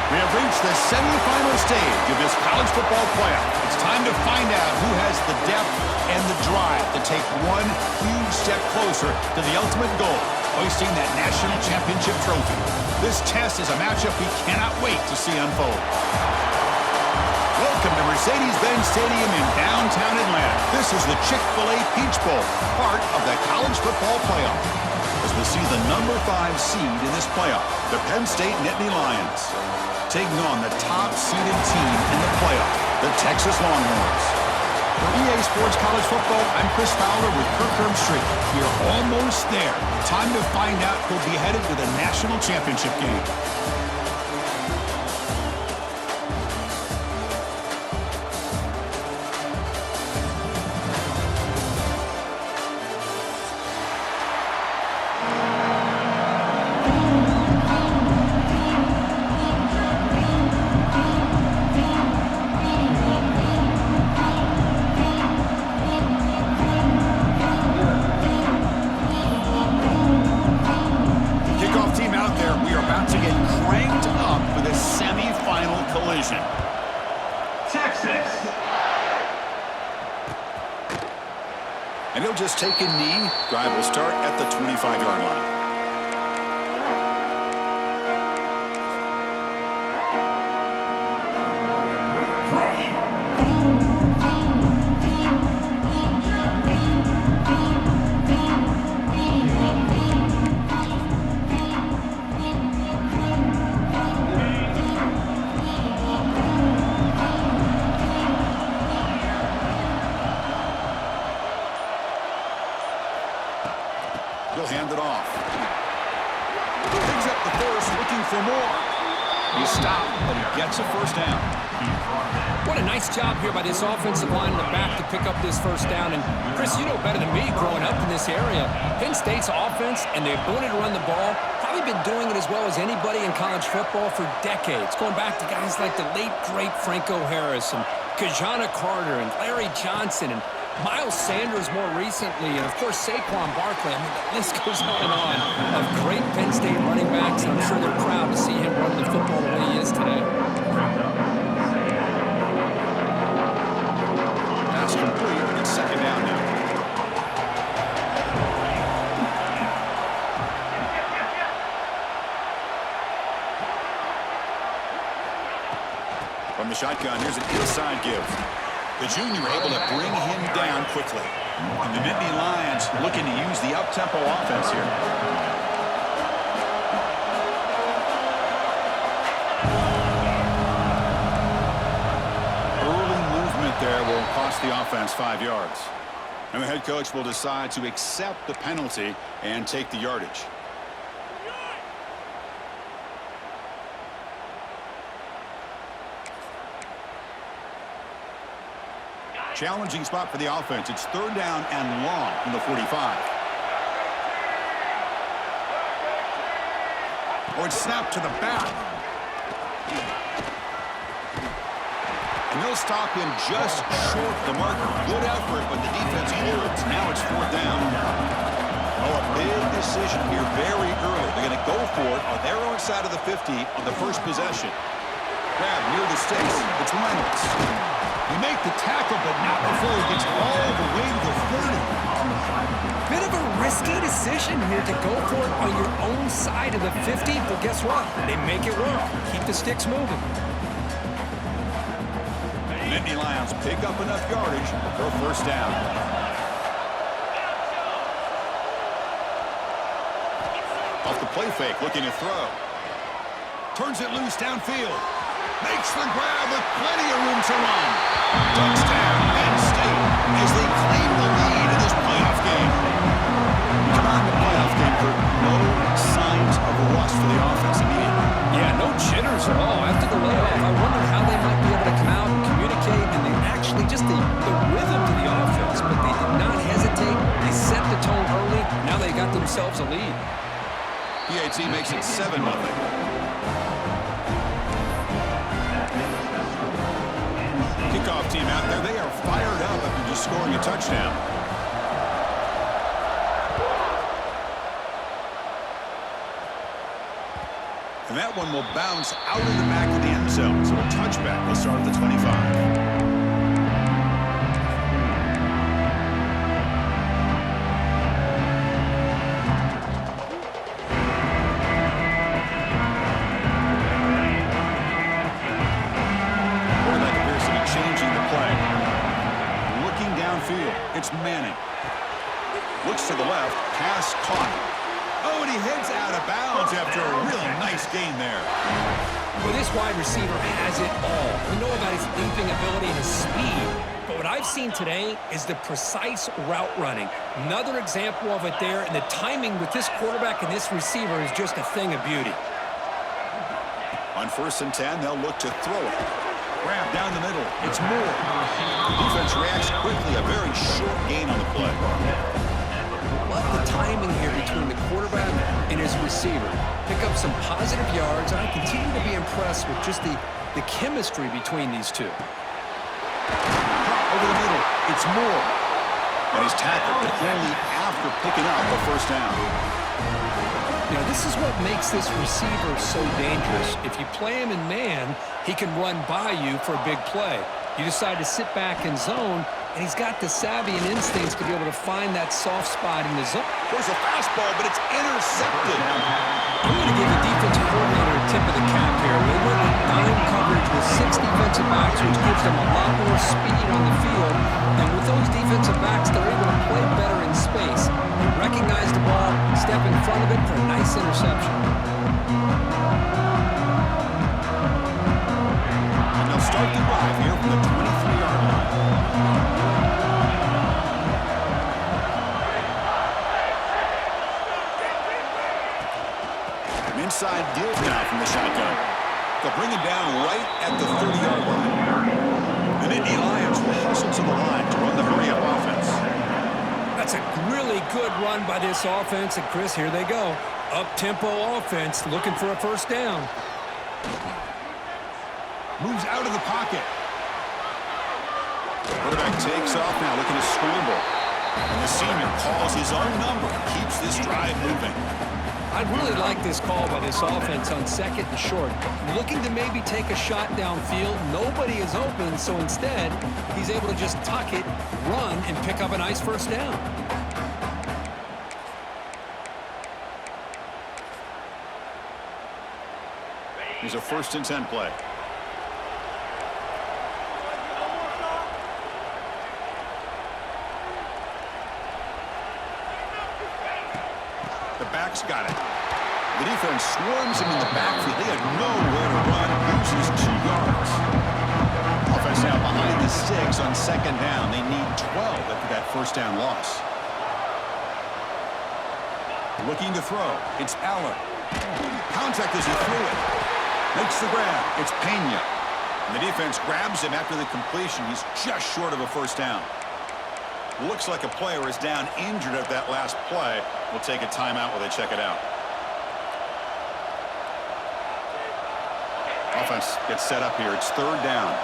We have reached the semifinal stage of this college football playoff. It's time to find out who has the depth and the drive to take one huge step closer to the ultimate goal, hoisting that national championship trophy. This test is a matchup we cannot wait to see unfold. Welcome to Mercedes-Benz Stadium in downtown Atlanta. This is the Chick-fil-A Peach Bowl, part of the college football playoff. As we see the number 5 seed in this playoff, the Penn State Nittany Lions, taking on the top-seeded team in the playoff, the Texas Longhorns. For EA Sports College Football, I'm Chris Fowler with Kirk Herbstreit. We are almost there. Time to find out who'll be headed to the national championship game. And he'll just take a knee. Drive will start at the 25-yard line. He'll hand it off. Picks up the first, looking for more. He stopped, but he gets a first down. What a nice job here by this offensive line in the back to pick up this first down. And, Chris, you know better than me growing up in this area. Penn State's offense and their ability to run the ball probably been doing it as well as anybody in college football for decades, going back to guys like the late, great Franco Harris and Kajana Carter and Larry Johnson and Miles Sanders more recently, and, of course, Saquon Barkley. I mean, the list goes on of great Penn State running backs, and I'm sure they're proud to see him run the football the way he is today. Pass complete. It's second down now. From the shotgun, here's an inside give. The junior able to bring him down quickly. And the Nittany Lions looking to use the up-tempo offense here. Early movement there will cost the offense 5 yards. And the head coach will decide to accept the penalty and take the yardage. Challenging spot for the offense. It's third down and long from the 45. Or it's snapped to the back. And they'll stop him just short of the marker. Good effort, but the defense holds. Now it's fourth down. Oh, a big decision here very early. They're going to go for it on their own side of the 50 on the first possession. Grab near the sticks. It's Reynolds. You make the tackle, but not before he gets all the way to the 30. Bit of a risky decision here to go for it on your own side of the 50, but guess what? They make it work. Keep the sticks moving. Nittany Lions pick up enough yardage for a first down. Off the play fake, looking to throw. Turns it loose downfield. Makes the grab with plenty of room to run. Touchdown, Penn State, as they claim the lead in this playoff game. Come on, the playoff game, Kurt. No signs of a rust for the offense immediately. Yeah, no jitters at all. After the layoff, I wondered how they might be able to come out and communicate, and they actually just the rhythm to the offense, but they did not hesitate. They set the tone early. Now they got themselves a lead. PAT makes it 7-0. Kickoff team out there, they are fired up after just scoring a touchdown. And that one will bounce out of the back of the end zone. So a touchback will start at the 25. It's Manning. Looks to the left. Pass caught. Oh, and he heads out of bounds after a really nice gain there. Well, this wide receiver has it all. We know about his leaping ability and his speed. But what I've seen today is the precise route running. Another example of it there. And the timing with this quarterback and this receiver is just a thing of beauty. On 1st and 10, they'll look to throw it. Grab down the middle. It's Moore. Defense reacts quickly. A very short gain on the play. Love the timing here between the quarterback and his receiver. Pick up some positive yards. I continue to be impressed with just the chemistry between these two. Over the middle. It's Moore. And he's tackled only after picking up the first down. You know, this is what makes this receiver so dangerous. If you play him in man, he can run by you for a big play. You decide to sit back in zone, and he's got the savvy and instincts to be able to find that soft spot in the zone. There's a fastball, but it's intercepted. I'm going to give the defensive coordinator a tip of the cap here. They went with 9 coverage with 6 defensive backs, which gives them a lot more speed on the field. And with those defensive backs, they're able to play better in space. They recognize the ball, step in front of it for a nice interception. And they'll start the drive here from the 23-yard line. An inside give now from the shotgun. They'll bring him down right at the 30-yard line. The Natty Lions will hustle to the line to run the hurry-up offense. That's a really good run by this offense. And, Chris, here they go. Up-tempo offense looking for a first down. Moves out of the pocket. Quarterback takes off now, looking to scramble. And the senior calls his own number, keeps this drive moving. I really like this call by this offense on 2nd and short. Looking to maybe take a shot downfield. Nobody is open, so instead, he's able to just tuck it, run, and pick up a nice first down. Here's a 1st and 10 play. The back's got it. The defense swarms him in the backfield. They had nowhere to run. Loses 2 yards. Offense now behind the 6 on 2nd down. They need 12 after that first down loss. Looking to throw. It's Allen. Contact as he threw it. Makes the grab. It's Pena. And the defense grabs him after the completion. He's just short of a first down. Looks like a player is down injured at that last play. We'll take a timeout while they check it out. Offense gets set up here. It's 3rd down.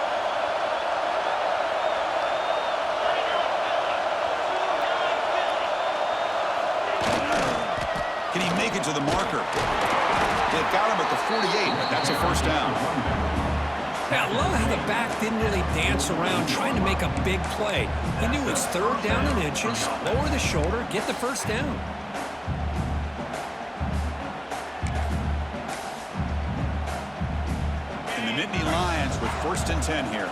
Can he make it to the marker? They've got him at the 48, but that's a first down. Yeah, I love how the back didn't really dance around trying to make a big play. He knew it's 3rd down in inches, lower the shoulder, get the first down. And the Nittany Lions with 1st and 10 here.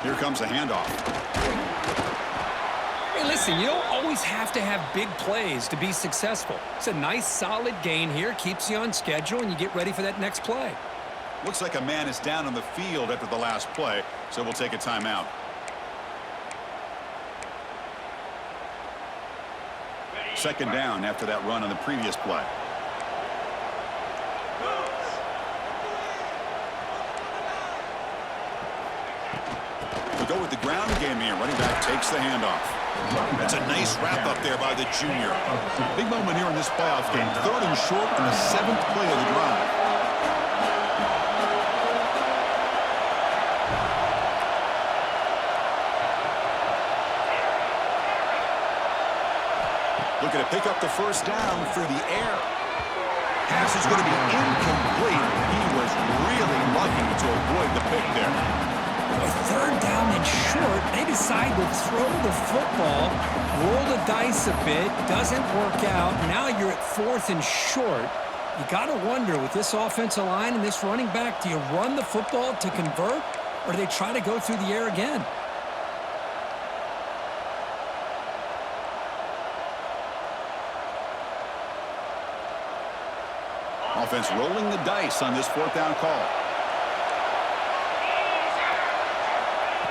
Here comes a handoff. Hey, listen, you don't always have to have big plays to be successful. It's a nice, solid gain here. Keeps you on schedule, and you get ready for that next play. Looks like a man is down on the field after the last play, so we'll take a timeout. Second down after that run on the previous play. We'll go with the ground game here. Running back takes the handoff. That's a nice wrap up there by the junior. Big moment here in this playoff game. 3rd and short and the 7th play of the drive. Looking to pick up the first down through the air. Pass is going to be incomplete. He was really lucky to avoid the pick there. With third down and short, they decide to throw the football, roll the dice a bit, doesn't work out. Now you're at fourth and short. You got to wonder, with this offensive line and this running back, do you run the football to convert, or do they try to go through the air again? Offense rolling the dice on this fourth down call.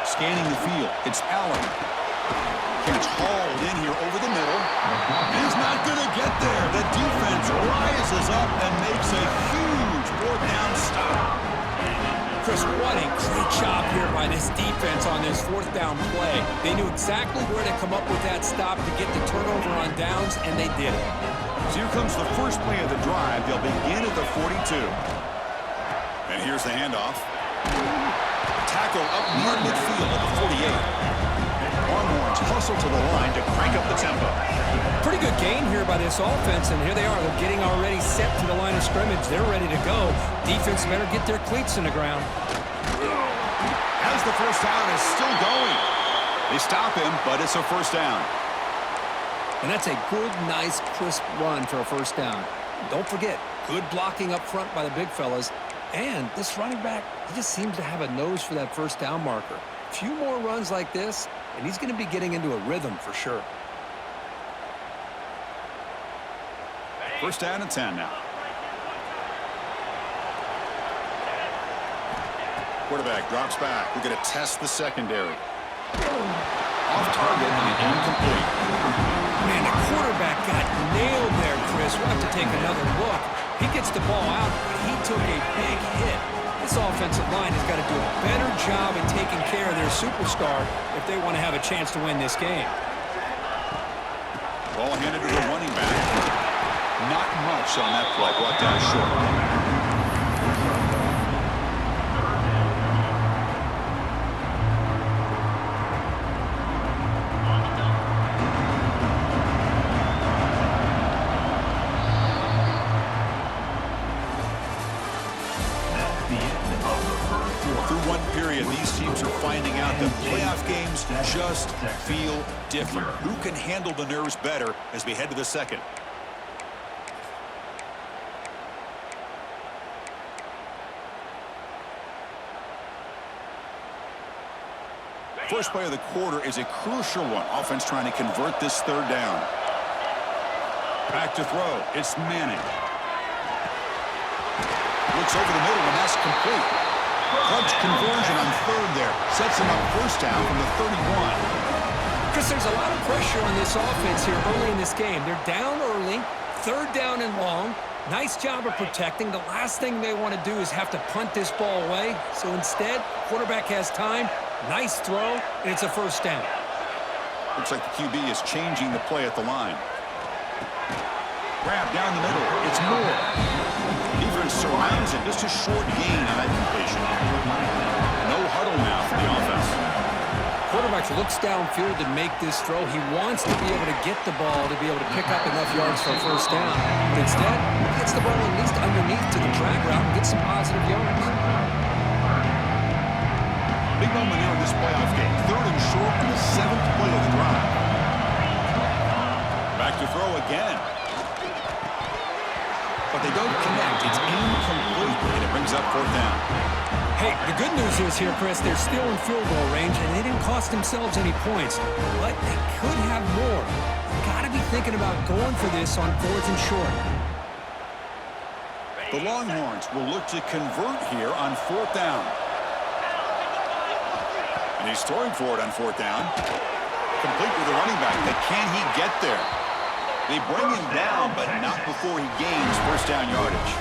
Scanning the field, it's Allen. Catch hauled in here over the middle. He's not going to get there. The defense rises up and makes a huge fourth down stop. Chris, what a great job here by this defense on this fourth down play. They knew exactly where to come up with that stop to get the turnover on downs, and they did it. So here comes the first play of the drive. They'll begin at the 42. And here's the handoff. Tackle up near midfield at the 48. Longhorns hustle to the line to crank up the tempo. Pretty good gain here by this offense, and here they are. They're getting already set to the line of scrimmage. They're ready to go. Defense better get their cleats in the ground. As the first down is still going. They stop him, but it's a first down. And that's a good, nice, crisp run for a first down. Don't forget, good blocking up front by the big fellas. And this running back, he just seems to have a nose for that first down marker. A few more runs like this, and he's going to be getting into a rhythm for sure. First down and 10 now. Quarterback drops back. We're going to test the secondary. Off target and incomplete. Man, the quarterback got nailed there, Chris. We'll have to take another look. He gets the ball out, but he took a big hit. This offensive line has got to do a better job at taking care of their superstar if they want to have a chance to win this game. Ball handed to the running back. Not much on that play. Brought down short. These teams are finding out that playoff games just feel different. Who can handle the nerves better as we head to the second? First play of the quarter is a crucial one. Offense trying to convert this third down. Back to throw. It's Manning. Looks over the middle, and that's complete. Clutch conversion on third there. Sets him up first down from the 31. Chris, there's a lot of pressure on this offense here early in this game. They're down early, third down and long. Nice job of protecting. The last thing they want to do is have to punt this ball away. So instead, quarterback has time. Nice throw, and it's a first down. Looks like the QB is changing the play at the line. Grab down the middle. It's Moore. Defense surrounds him. Just a short gain on that completion. No huddle now for the offense. Quarterback looks downfield to make this throw. He wants to be able to get the ball to be able to pick up enough yards for a first down. But instead, he gets the ball at least underneath to the drag route and gets some positive yards. Big moment here in this playoff game. Third and short on the 7th play of the drive. Back to throw again. But they don't connect. It's incomplete, and it brings up fourth down. Hey, the good news is here, Chris, they're still in field goal range, and they didn't cost themselves any points. But they could have more. You've got to be thinking about going for this on fourth and short. The Longhorns will look to convert here on fourth down. And he's throwing for it on fourth down. Complete with the running back. But can he get there? They bring him down, but not before he gains first down yardage.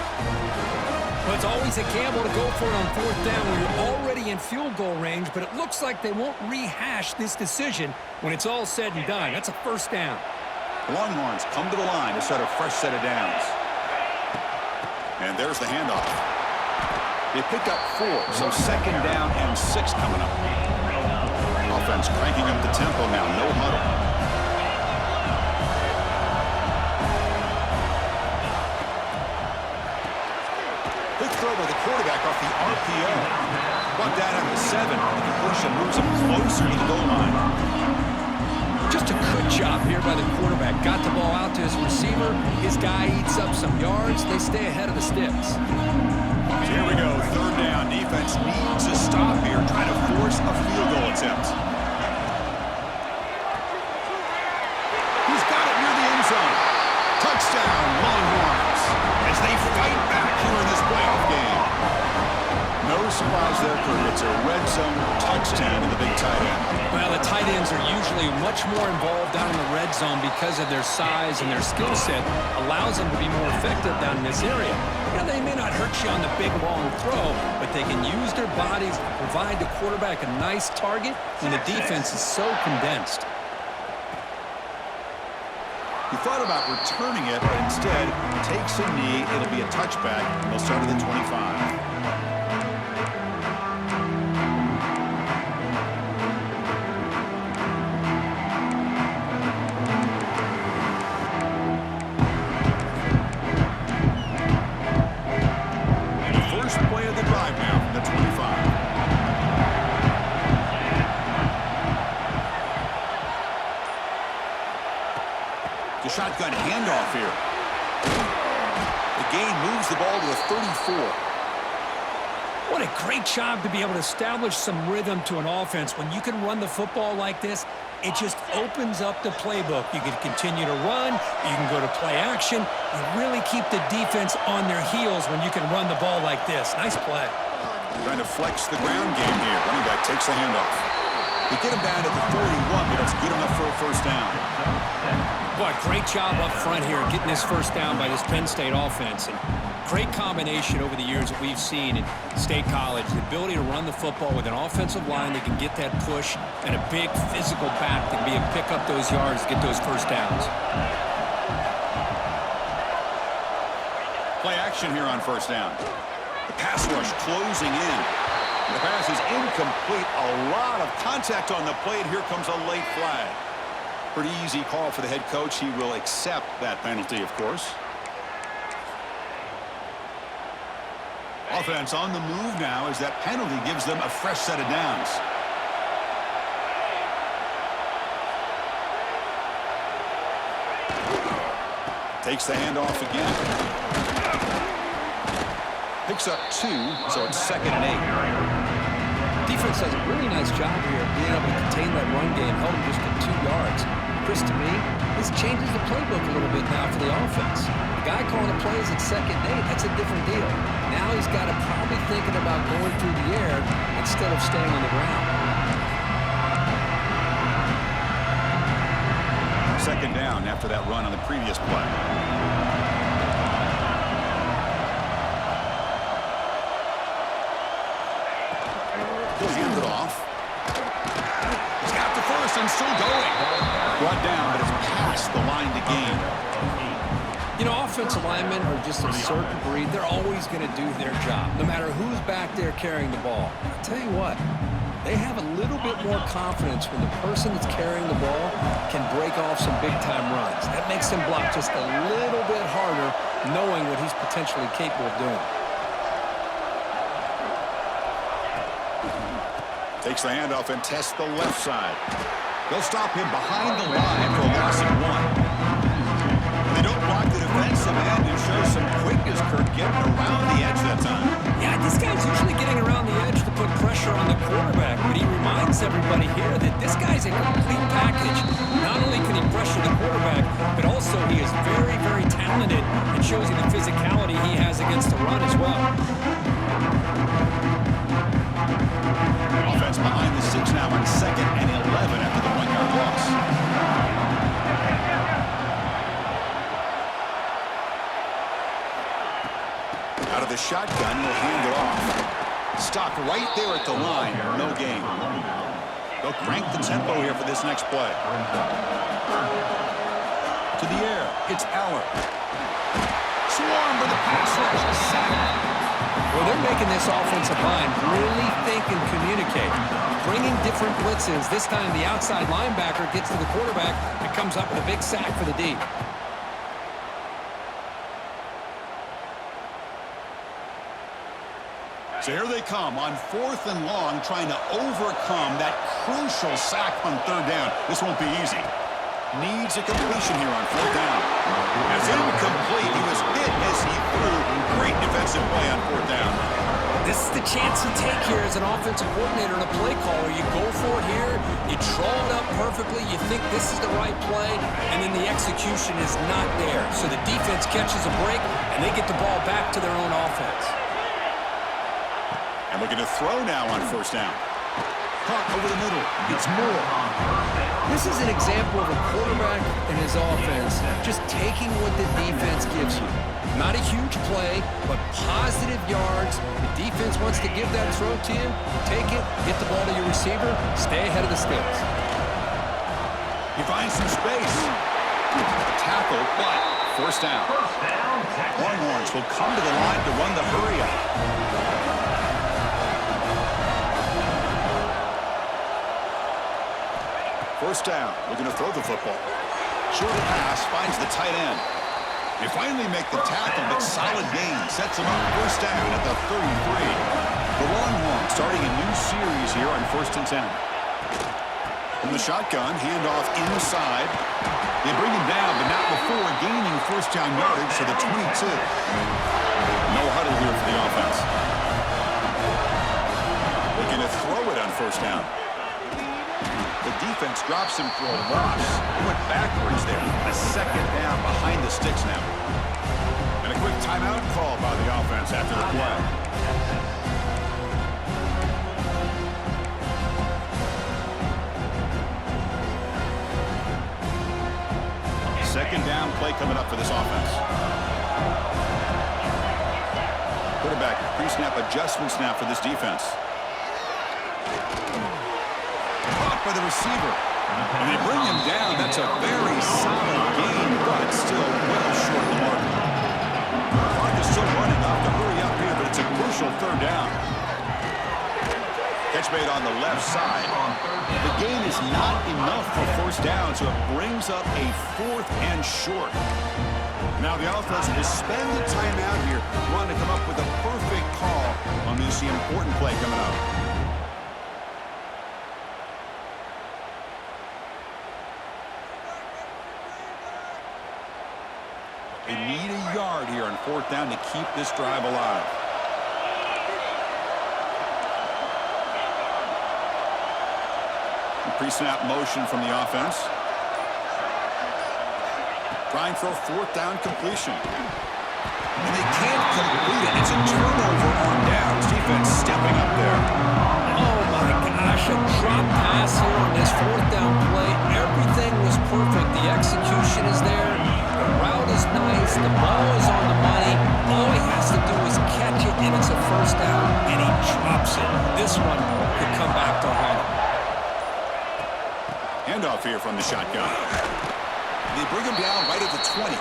Well, it's always a gamble to go for it on fourth down when you're already in field goal range, but it looks like they won't rehash this decision when it's all said and done. That's a first down. The Longhorns come to the line to start a fresh set of downs. And there's the handoff. They pick up 4, so second down and 6 coming up. Offense cranking up the tempo now, no huddle. quarterback off the RPO. Brought down at the 7. The completion moves him closer to the goal line. Just a good job here by the quarterback. Got the ball out to his receiver. His guy eats up some yards. They stay ahead of the sticks. So here we go. 3rd down. Defense needs a stop here, trying to force a field goal attempt. He's got it near the end zone. Touchdown, Longhorns, as they fight back here in this playoff game. No surprise there, Kurt. It's a red zone touchdown to the big tight end. Well, the tight ends are usually much more involved down in the red zone because of their size and their skill set allows them to be more effective down in this area. Now, they may not hurt you on the big, long throw, but they can use their bodies to provide the quarterback a nice target when the defense is so condensed. He thought about returning it, but instead takes a knee. It'll be a touchback. They'll start at the 25. Shotgun handoff here. The gain moves the ball to the 34. What a great job to be able to establish some rhythm to an offense. When you can run the football like this, it just opens up the playbook. You can continue to run. You can go to play action. You really keep the defense on their heels when you can run the ball like this. Nice play. Trying to flex the ground game here. Running back takes the handoff. They get him down at the 41, but that's good enough for a first down. Boy, great job up front here getting this first down by this Penn State offense. And great combination over the years that we've seen in State College. The ability to run the football with an offensive line that can get that push and a big physical back that can be able to pick up those yards, get those first downs. Play action here on first down. The pass rush closing in. The pass is incomplete. A lot of contact on the play, and here comes a late flag. Pretty easy call for the head coach. He will accept that penalty, of course. Offense on the move now as that penalty gives them a fresh set of downs. Takes the handoff again. Picks up 2, so it's 2nd and 8. Defense does a really nice job here of being able to contain that run game, held him just at 2 yards. Chris, to me, this changes the playbook a little bit now for the offense. The guy calling the plays at 2nd and 8, that's a different deal. Now he's got to probably thinking about going through the air instead of staying on the ground. 2nd down after that run on the previous play. He'll hand it off. He's got the first and still going. Brought down, but it's past the line to gain. You know, offensive linemen are just a certain breed. They're always going to do their job, no matter who's back there carrying the ball. I'll tell you what, they have a little bit more confidence when the person that's carrying the ball can break off some big-time runs. That makes them block just a little bit harder, knowing what he's potentially capable of doing. Takes the handoff and tests the left side. They'll stop him behind the line for a loss of 1. They don't block the defensive end and show some quickness, Kurt, getting around the edge that time. Yeah, this guy's usually getting around the edge to put pressure on the quarterback, but he reminds everybody here that this guy's a complete package. Not only can he pressure the quarterback, but also he is very, very talented and shows you the physicality he has against the run as well. Offense behind the 6 now on 2nd and 11 after the 1-yard loss. Out of the shotgun, he'll hand it off. Stopped right there at the line. No gain. They'll crank the tempo here for this next play. To the air. It's Aller. Swarm with the pass rush. Sack. Well, they're making this offensive line really think and communicate. Bringing different blitzes. This time the outside linebacker gets to the quarterback and comes up with a big sack for the D. So here they come on 4th and long, trying to overcome that crucial sack on 3rd down. This won't be easy. Needs a completion here on 4th down. As incomplete, he was hit as he threw. Great defensive play on 4th down. This is the chance you take here as an offensive coordinator and a play caller. You go for it here, you draw it up perfectly, you think this is the right play, and then the execution is not there. So the defense catches a break, and they get the ball back to their own offense. And looking to throw now on 1st down. Caught over the middle. It's Moore. This is an example of a quarterback and his offense just taking what the defense gives you. Not a huge play, but positive yards. The defense wants to give that throw to you. Take it, get the ball to your receiver, stay ahead of the sticks. He finds some space. Tackle, but 1st down. Longhorns will come to the line to run the hurry up. 1st down, looking to throw the football. Short pass, finds the tight end. They finally make the tackle, but solid gain. Sets him up 1st down at the 33. The Longhorns starting a new series here on 1st and 10. From the shotgun, handoff inside. They bring him down, but not before gaining 1st down yardage to the 22. No huddle here for the offense. Looking to throw it on 1st down. The defense drops him for a loss. He went backwards there. A 2nd down behind the sticks now. And a quick timeout call by the offense after the play. Second down play coming up for this offense. Quarterback pre-snap adjustments now for this defense. Caught by the receiver. And they bring him down. That's a very solid gain, but still well short of the mark. The clock is still running. Off to hurry up here, but it's a crucial 3rd down. Catch made on the left side. The gain is not enough for 1st down, so it brings up a 4th and short. Now the offense will spend the time out here wanting to come up with a perfect call on this important play coming up. They need a yard here on 4th down to keep this drive alive. Pre-snap motion from the offense. Trying for a 4th down completion. And they can't complete it. It's a turnover on downs. Defense stepping up there. Oh my gosh, a drop pass here on this 4th down play. Everything was perfect. The execution is there. The route is nice. The ball is on the money. All he has to do is catch it, and it's a 1st down, and he drops it. This one could come back to haunt him. Handoff here from the shotgun. They bring him down right at the 20.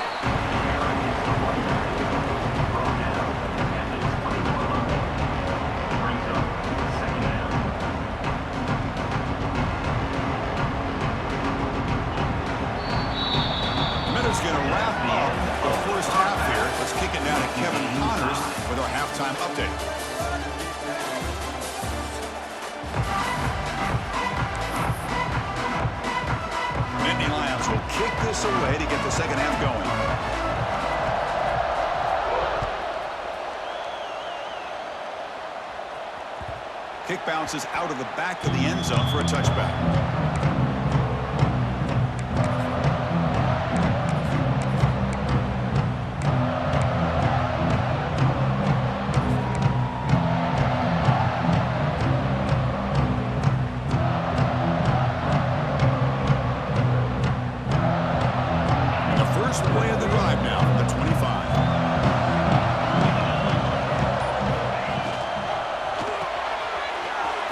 Minutes going to wrap up the 1st half here. Let's kick it now to Kevin Connors with our halftime update. Will kick this away to get the 2nd half going. Kick bounces out of the back of the end zone for a touchback. Play of the drive now from the 25.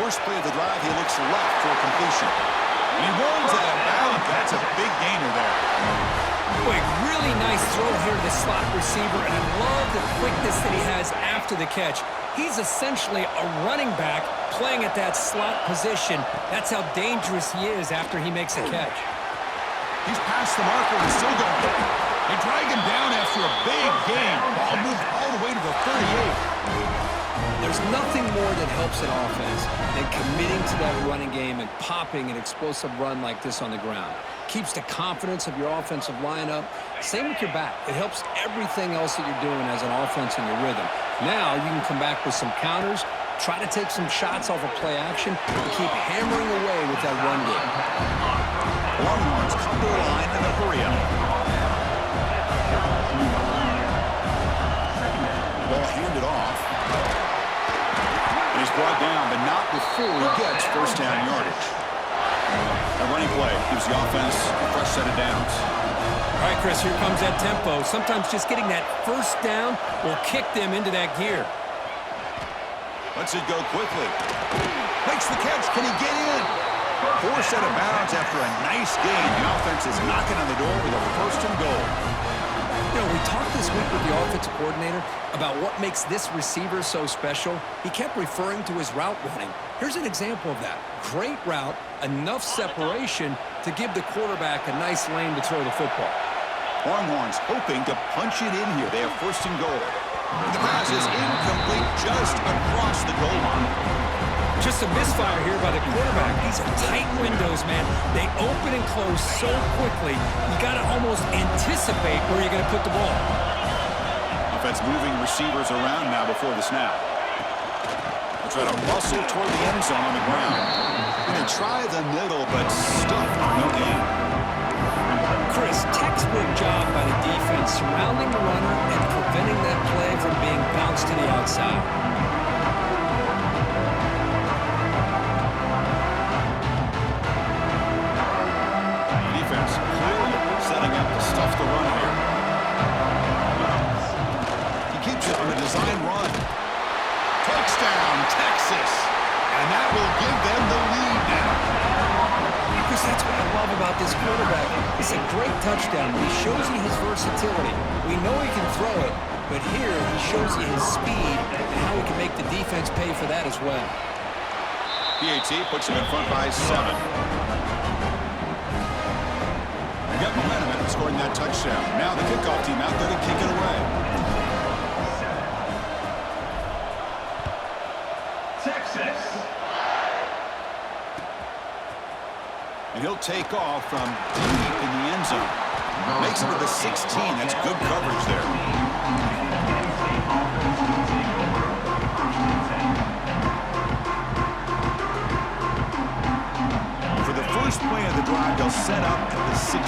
First play of the drive, he looks left for completion. And he runs out of bounds. That's a big gainer there. Boy, really nice throw here to the slot receiver, and I love the quickness that he has after the catch. He's essentially a running back playing at that slot position. That's how dangerous he is after he makes a catch. He's past the marker and still going. They drag him down after a big gain. Ball moved all the way to the 38. There's nothing more that helps an offense than committing to that running game and popping an explosive run like this on the ground. Keeps the confidence of your offensive line up. Same with your back. It helps everything else that you're doing as an offense in your rhythm. Now you can come back with some counters, try to take some shots off of play action, and keep hammering away with that run game. Longhorns come to the line in a hurry up. Ball handed off. And he's brought down, but not before he gets first down yardage. A running play gives the offense a fresh set of downs. All right, Chris, here comes that tempo. Sometimes just getting that first down will kick them into that gear. Lets it go quickly. Makes the catch. Can he get in? Poor set of bounds after a nice gain. The offense is knocking on the door with a first and goal. You know, we talked this week with the offensive coordinator about what makes this receiver so special. He kept referring to his route running. Here's an example of that. Great route, enough separation to give the quarterback a nice lane to throw the football. Longhorns hoping to punch it in here. They have first and goal. The pass is incomplete just across the goal line. Just a misfire here by the quarterback. These are tight windows, man. They open and close so quickly, you got to almost anticipate where you're going to put the ball. Offense moving receivers around now before the snap. They try to muscle toward the end zone on the ground. And they try the middle, but stuffed for no gain. Chris, textbook job by the defense surrounding the runner and preventing that play from being bounced to the outside. Setting up to stuff the run here. He keeps it on a design run. Touchdown, Texas. And that will give them the lead now. Because that's what I love about this quarterback. It's a great touchdown. He shows you his versatility. We know he can throw it, but here he shows you his speed and how he can make the defense pay for that as well. PAT puts him in front by 7. Got momentum after scoring that touchdown. Now the kickoff team out there to kick it away. Texas. And he'll take off from deep in the end zone. Makes it to the 16. That's good coverage there. First play of the drive, they'll set up at the 16.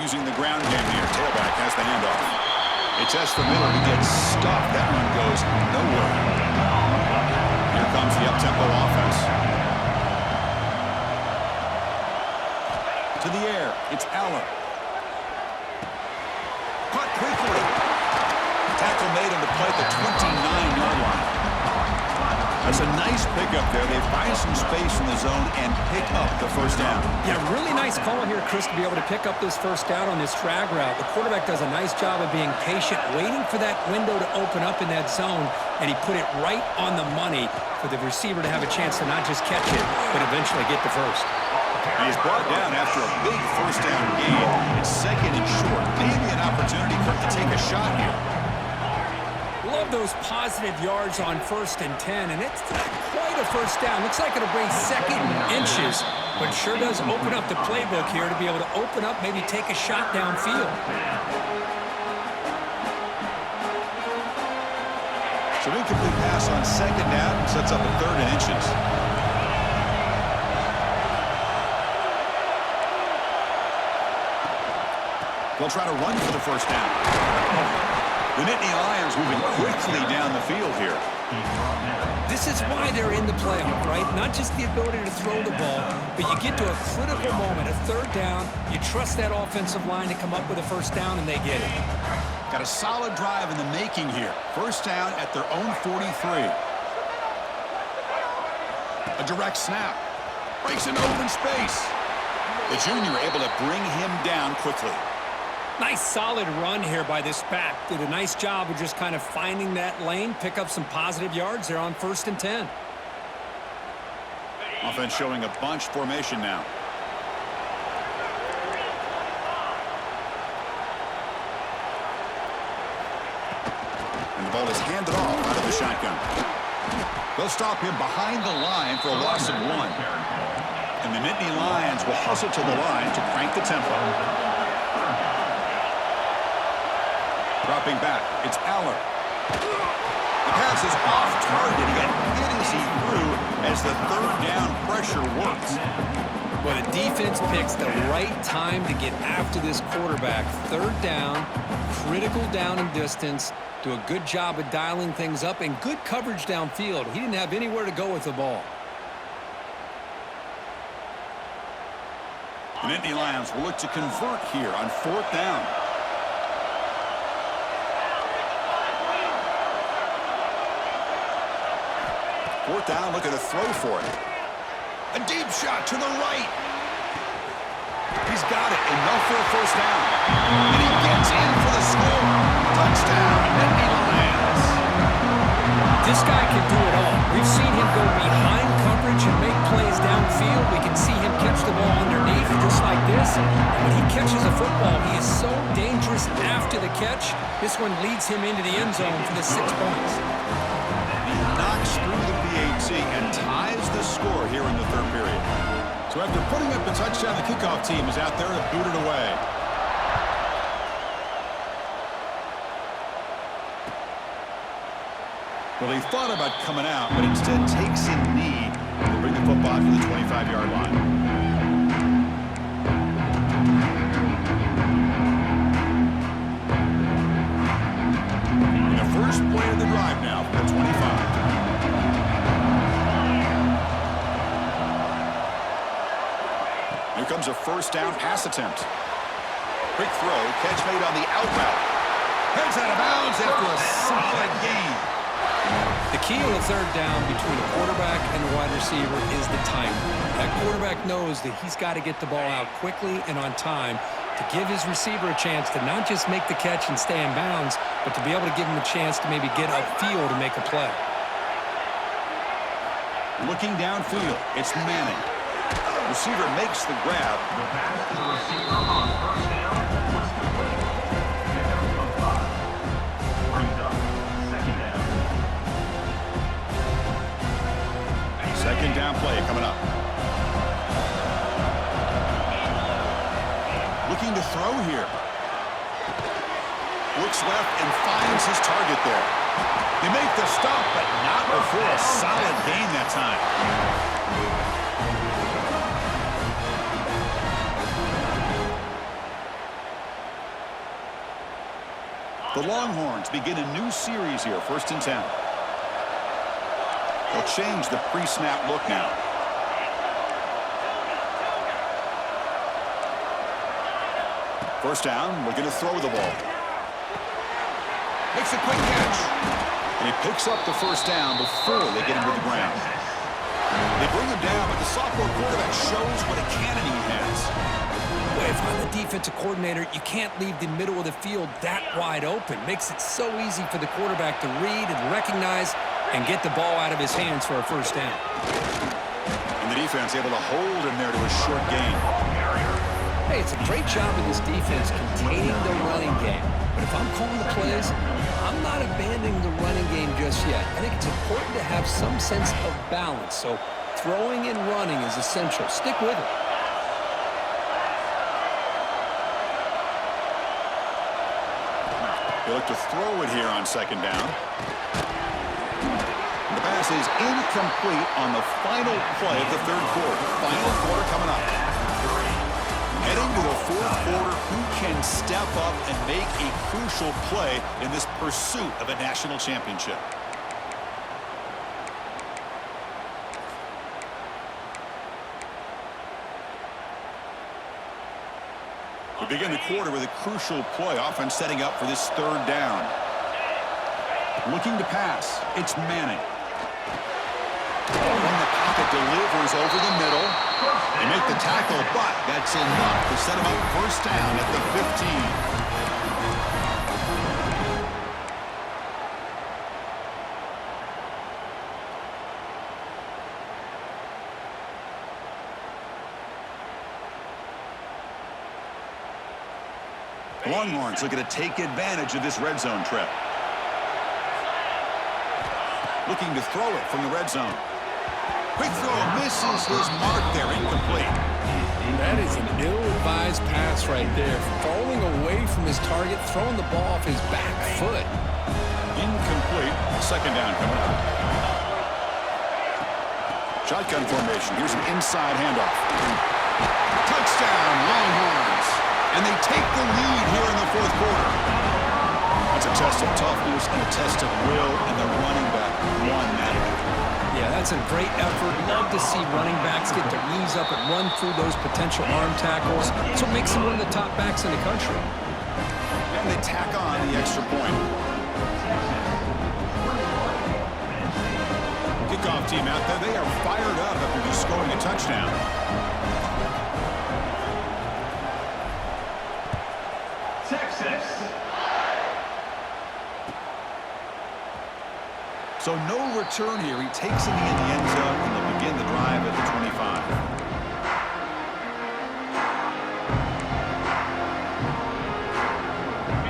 Using the ground game here. Tailback has the handoff. They test the middle. He gets stuffed. That one goes nowhere. Here comes the up-tempo offense. To the air. It's Allen. Caught quickly. Tackle made him to play at the 29-yard line. That's a nice pickup there. They find some space in the zone and pick up the first down. Yeah, really nice call here, Chris, to be able to pick up this first down on this drag route. The quarterback does a nice job of being patient, waiting for that window to open up in that zone, and he put it right on the money for the receiver to have a chance to not just catch it, but eventually get the first. He's brought down after a big first down gain. It's second and short. Maybe an opportunity for him to take a shot here. Love those positive yards on 1st and 10, and it's not quite a first down. Looks like it'll bring second inches, but sure does open up the playbook here to be able to open up, maybe take a shot downfield. So incomplete pass on second down sets up a 3rd and inches. They'll try to run for the first down. The Nittany Lions moving quickly down the field here. This is why they're in the playoff, right? Not just the ability to throw the ball, but you get to a critical moment, a 3rd down, you trust that offensive line to come up with a first down, and they get it. Got a solid drive in the making here. First down at their own 43. A direct snap. Breaks an open space. The junior able to bring him down quickly. Nice solid run here by this back. Did a nice job of just kind of finding that lane, pick up some positive yards there on 1st and 10. Offense showing a bunch formation now. ball is handed off out of the shotgun. They'll stop him behind the line for a loss of 1. And the Nittany Lions will hustle to the line to crank the tempo. Dropping back, it's Aller. The pass is off target. He got hit as he threw as the third down pressure works. Well, the defense picks the right time to get after this quarterback. Third down, critical down and distance. Do a good job of dialing things up and good coverage downfield. He didn't have anywhere to go with the ball. The Nittany Lions will look to convert here on 4th down. Fourth down, looking to throw for it. A deep shot to the right. He's got it. Enough for a first down. And he gets in for the score. Touchdown, Nittany Lions. This guy can do it all. We've seen him go behind coverage and make plays downfield. We can see him catch the ball underneath just like this. And when he catches a football, he is so dangerous after the catch. This one leads him into the end zone for the 6 points. Knocks through the PAT and ties the score here in the third period. So after putting up the touchdown, the kickoff team is out there to boot it away. Well, he thought about coming out, but instead takes a knee to bring the football to the 25-yard line. First play of the drive now from the 25. Here comes a first down pass attempt. Quick throw, catch made on the out route. Heads out of bounds after a solid gain. The key on the third down between a quarterback and a wide receiver is the timing. That quarterback knows that he's got to get the ball out quickly and on time to give his receiver a chance to not just make the catch and stay in bounds, but to be able to give him a chance to maybe get upfield and make a play. Looking downfield, it's Manning. Receiver makes the grab. Second down play coming up. Looking to throw here. Looks left and finds his target there. They make the stop, but not before a solid gain that time. The Longhorns begin a new series here, 1st and 10. They'll change the pre-snap look now. First down, looking to throw the ball. Makes a quick catch. And he picks up the first down before they get him to the ground. They bring him down, but the sophomore quarterback shows what a cannon he has. Boy, if I'm the defensive coordinator, you can't leave the middle of the field that wide open. Makes it so easy for the quarterback to read and recognize and get the ball out of his hands for a first down. And the defense able to hold him there to a short gain. Hey, it's a great job of this defense containing the running game. But if I'm calling the plays, I'm not abandoning the running game just yet. I think it's important to have some sense of balance. So throwing and running is essential. Stick with it. They look to throw it here on second down. The pass is incomplete on the final play of the third quarter. Final quarter coming up. Heading to the fourth quarter, who can step up and make a crucial play in this pursuit of a national championship? We begin the quarter with a crucial play, offense setting up for this third down. Looking to pass, it's Manning. When the pocket delivers over the middle, they make the tackle, but that's enough to set him up first down at the 15. The Longhorns looking to take advantage of this red zone trip. looking to throw it from the red zone. Quick throw misses his mark there, incomplete. That is an ill-advised pass right there. Falling away from his target, throwing the ball off his back foot. Incomplete. Second down coming up. Shotgun formation. Here's an inside handoff. Touchdown, Longhorns. And they take the lead here in the fourth quarter. That's a test of toughness and a test of will, and the running back won that. Yeah, that's a great effort. Love to see running backs get their knees up and run through those potential arm tackles. That's what makes them one of the top backs in the country. And they tack on the extra point. Kickoff team out there. They are fired up after just scoring a touchdown. Texas. So no return here. He takes it in the end zone, and they'll begin the drive at the 25.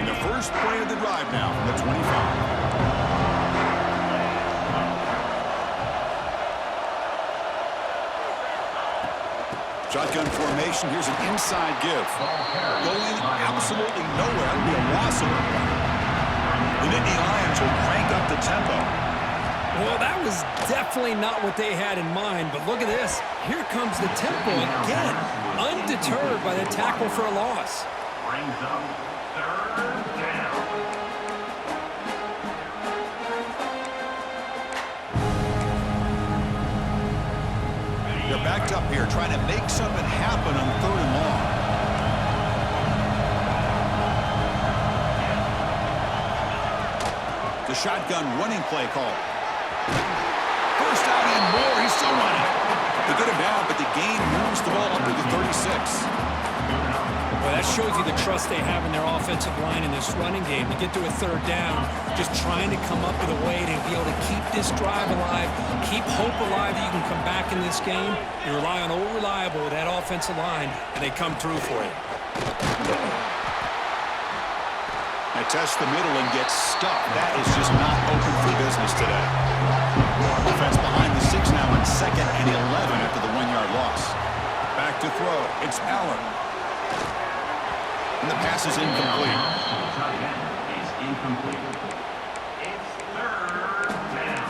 And the first play of the drive now from the 25. Shotgun formation. Here's an inside give. Going absolutely nowhere. It'll be a loss of it. The Nittany Lions will crank up the tempo. Well, that was definitely not what they had in mind, but look at this. Here comes the tempo again, undeterred by the tackle for a loss. Brings up third down. They're backed up here, trying to make something happen on third and long. The shotgun running play call. First down and more. He's still running. They get him down, but the gain moves the ball up to the 36. Well, that shows you the trust they have in their offensive line in this running game. To get to a third down, just trying to come up with a way to be able to keep this drive alive, keep hope alive that you can come back in this game. You rely on old reliable with that offensive line, and they come through for you. They test the middle and get stuck. That is just not open for business today. Offense behind the 6 now on 2nd and 11 after the 1-yard loss. Back to throw. It's Allen. And the pass is incomplete. Is incomplete. It's third down.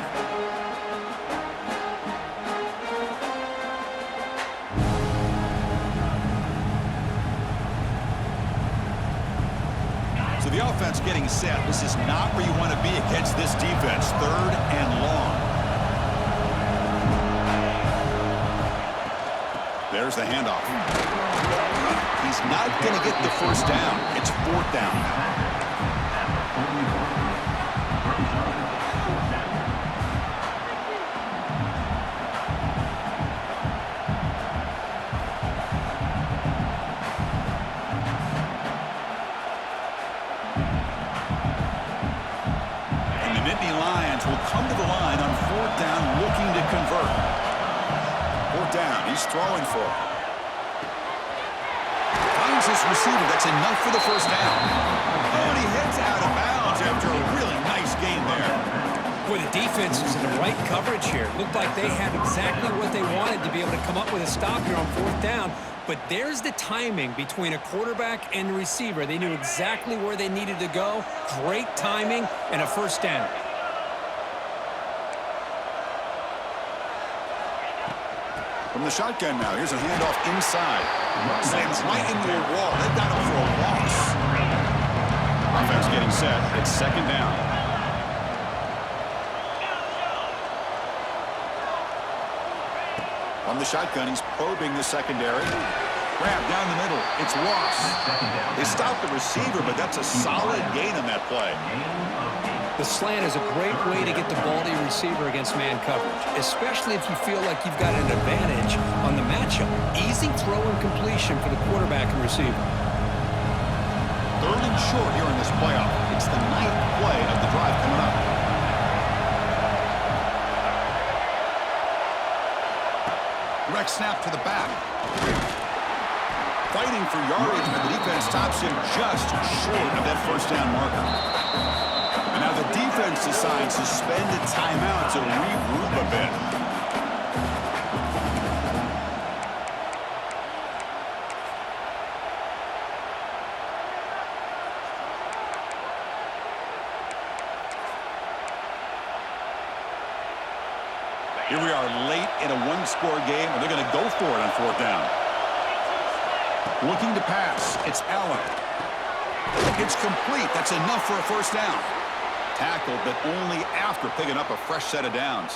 So the offense getting set. This is not where you want to be against this defense. Third and long. There's the handoff. He's not going to get the first down. It's 4th down. And the Nittany Lions will come to the line on 4th down looking to convert. 4th down. He's throwing for it. Finds his receiver. That's enough for the first down. Oh, and he heads out of bounds after a really nice game there. Boy, the defense was in the right coverage here. Looked like they had exactly what they wanted to be able to come up with a stop here on 4th down. But there's the timing between a quarterback and the receiver. They knew exactly where they needed to go. Great timing and a first down. From the shotgun now, here's a handoff inside. Slams right into a wall. They've got him for a loss. Offense getting set. It's 2nd down. On the shotgun, he's probing the secondary. Grab down the middle. It's Ross. They stopped the receiver, but that's a solid gain on that play. The slant is a great way to get the ball to your receiver against man coverage, especially if you feel like you've got an advantage on the matchup. Easy throw and completion for the quarterback and receiver. 3rd and short here in this playoff. It's the 9th play of the drive coming up. Direct snap to the back. Fighting for yardage, but the defense stops him just short of that first down marker. And now the defense defense assigned suspended timeout to regroup a bit. Here we are late in a one-score game, and they're going to go for it on fourth down. Looking to pass. It's Allen. It's complete. That's enough for a first down. Tackled, but only after picking up a fresh set of downs.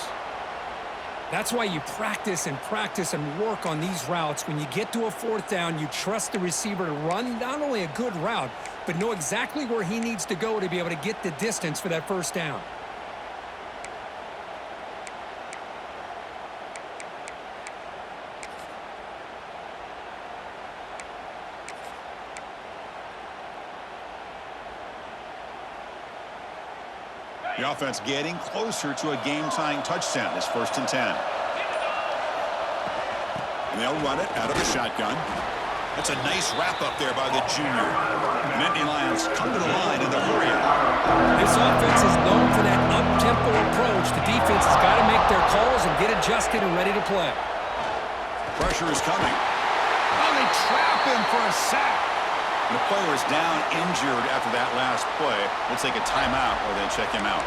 That's why you practice and work on these routes. When you get to a fourth down, you trust the receiver to run not only a good route, but know exactly where he needs to go to be able to get the distance for that first down. The offense getting closer to a game-tying touchdown. It's 1st and 10. And they'll run it out of the shotgun. That's a nice wrap-up there by the junior. Nittany Lions come to the line in the hurry up. This offense is known for that up-tempo approach. The defense has got to make their calls and get adjusted and ready to play. Pressure is coming. Oh, they trap him for a sack. The player is down injured after that last play. We'll take a timeout or then check him out.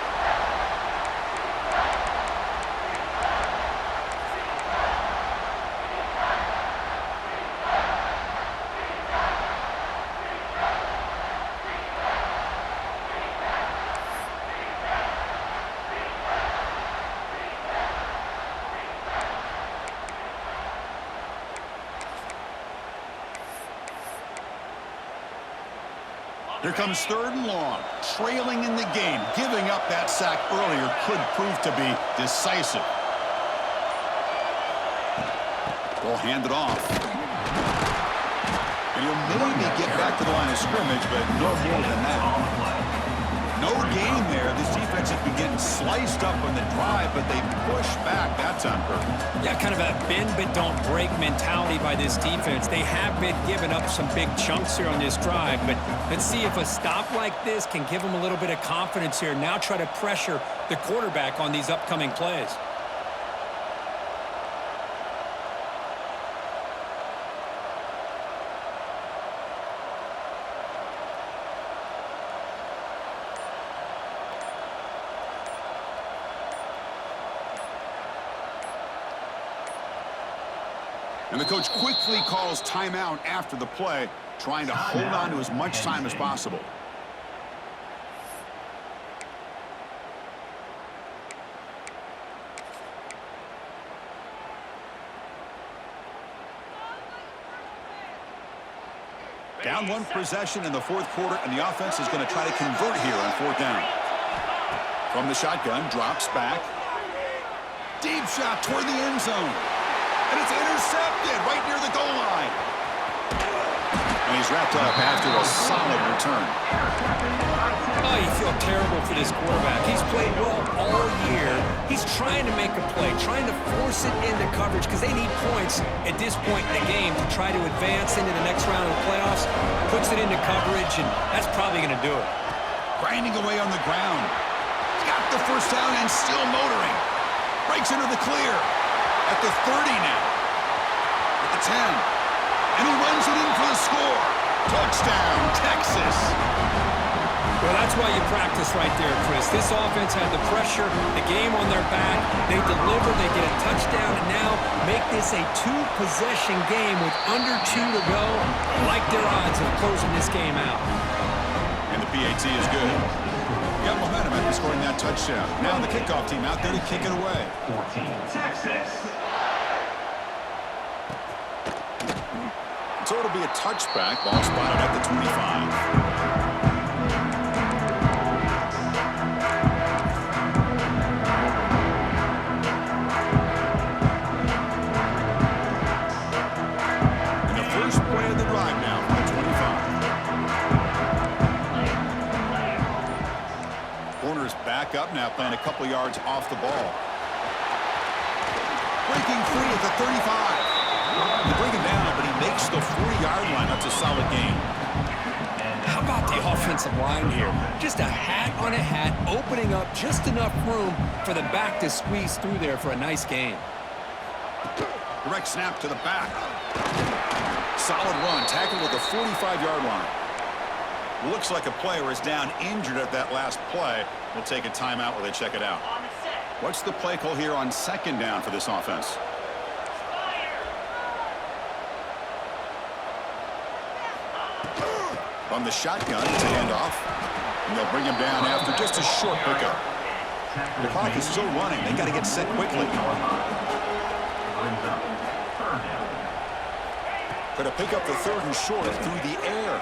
Here comes 3rd and long, trailing in the game. Giving up that sack earlier could prove to be decisive. They'll hand it off. And he'll maybe get back to the line of scrimmage, but no more than that. No gain there. This defense has been getting sliced up on the drive, but they push back that time, Kurt. Yeah, kind of a bend but don't break mentality by this defense. They have been giving up some big chunks here on this drive, but let's see if a stop like this can give them a little bit of confidence here. Now try to pressure the quarterback on these upcoming plays. And the coach quickly calls timeout after the play, trying to hold on to as much time as possible. Down one possession in the fourth quarter, and the offense is going to try to convert here on fourth down. From the shotgun, drops back. Deep shot toward the end zone. And it's intercepted right near the goal line. And he's wrapped up after a solid return. Oh, you feel terrible for this quarterback. He's played well all year. He's trying to make a play, trying to force it into coverage because they need points at this point in the game to try to advance into the next round of the playoffs. Puts it into coverage, and that's probably going to do it. Grinding away on the ground. He's got the first down and still motoring. Breaks into the clear. At the 30 now. At the 10. And he runs it in for the score. Touchdown, Texas. Well, that's why you practice right there, Chris. This offense had the pressure, the game on their back. They deliver, they get a touchdown, and now make this a two-possession game with under 2 to go. Like their odds of closing this game out. And the PAT is good. Got momentum after scoring that touchdown. Now the kickoff team out there to kick it away. 14, Texas. So it'll be a touchback. Ball spotted at the 25. And the first play of the drive now from the 25. Corner's back up now, playing a couple yards off the ball. Breaking free at the 35. They bring him down, but he makes the 40-yard line. That's a solid game. How about the offensive line here. Just a hat on a hat, opening up just enough room for the back to squeeze through there for a nice gain. Direct snap to the back. Solid run, tackled at the 45-yard line. Looks like a player is down injured at that last play. We'll take a timeout while they check it out. What's the play call here on second down for this offense? From the shotgun, it's a handoff. And they'll bring him down after just a short pickup. The clock is still running. They got to get set quickly. Going to pick up the third and short through the air.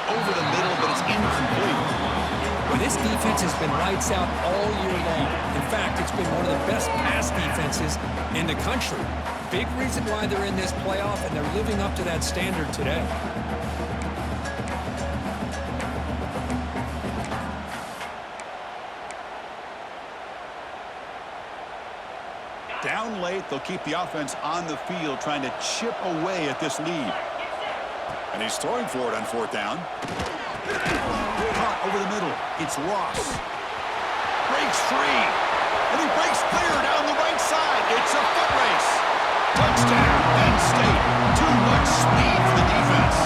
Over the middle, but it's incomplete. Well, this defense has been lights out all year long. In fact, it's been one of the best pass defenses in the country. Big reason why they're in this playoff, and they're living up to that standard today. Down late, they'll keep the offense on the field, trying to chip away at this lead. And he's throwing for it on fourth down. Caught over the middle. It's Ross. Breaks free. And he breaks clear down the right side. It's a foot race. Touchdown, Penn State. Too much speed for the defense.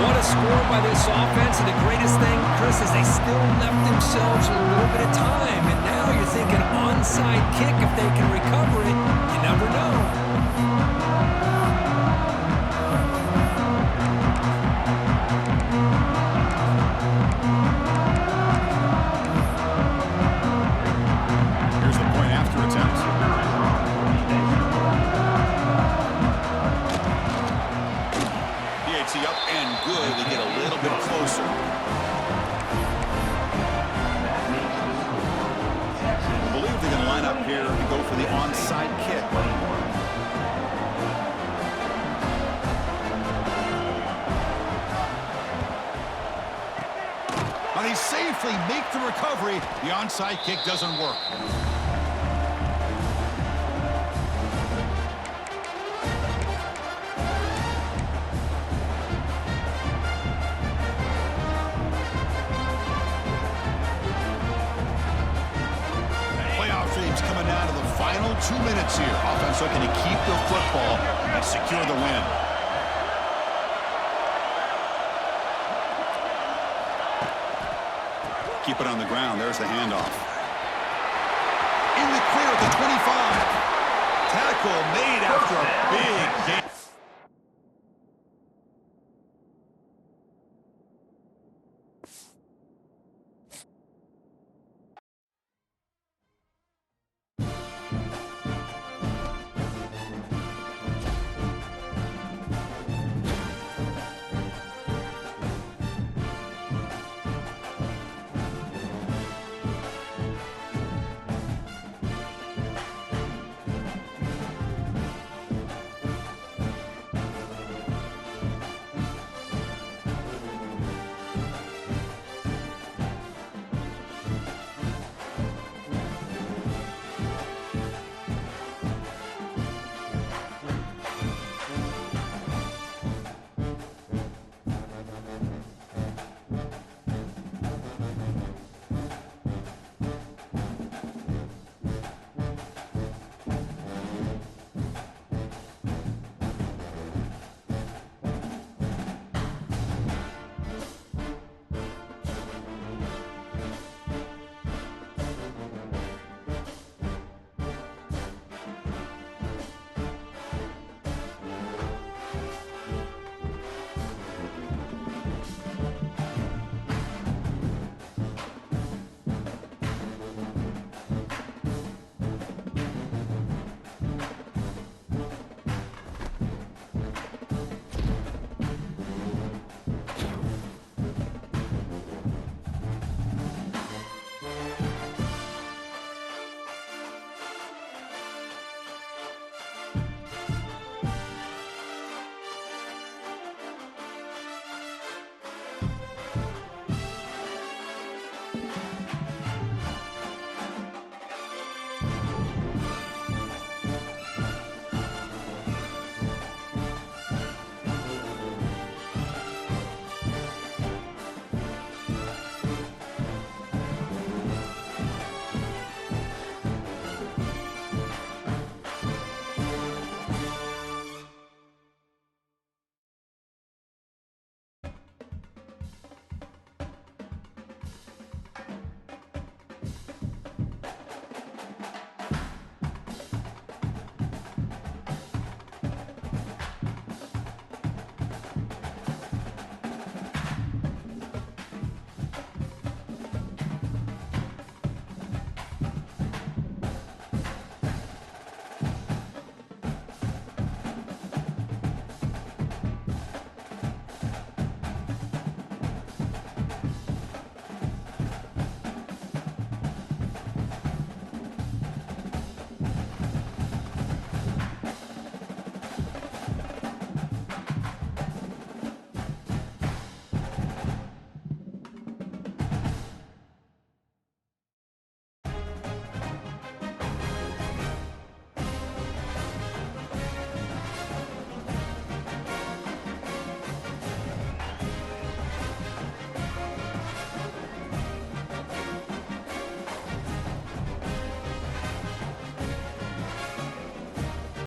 What a score by this offense. And the greatest thing, Chris, is they still left themselves a little bit of time. And now you're thinking onside kick. If they can recover it, you never know. Up and good. They get a little bit closer. I believe they're going to line up here and go for the onside kick. But they safely make the recovery. The onside kick doesn't work. Coming down to the final 2 minutes here. Offense looking to keep the football and secure the win. Keep it on the ground. There's the handoff. In the clear at the 25. Tackle made after a big game.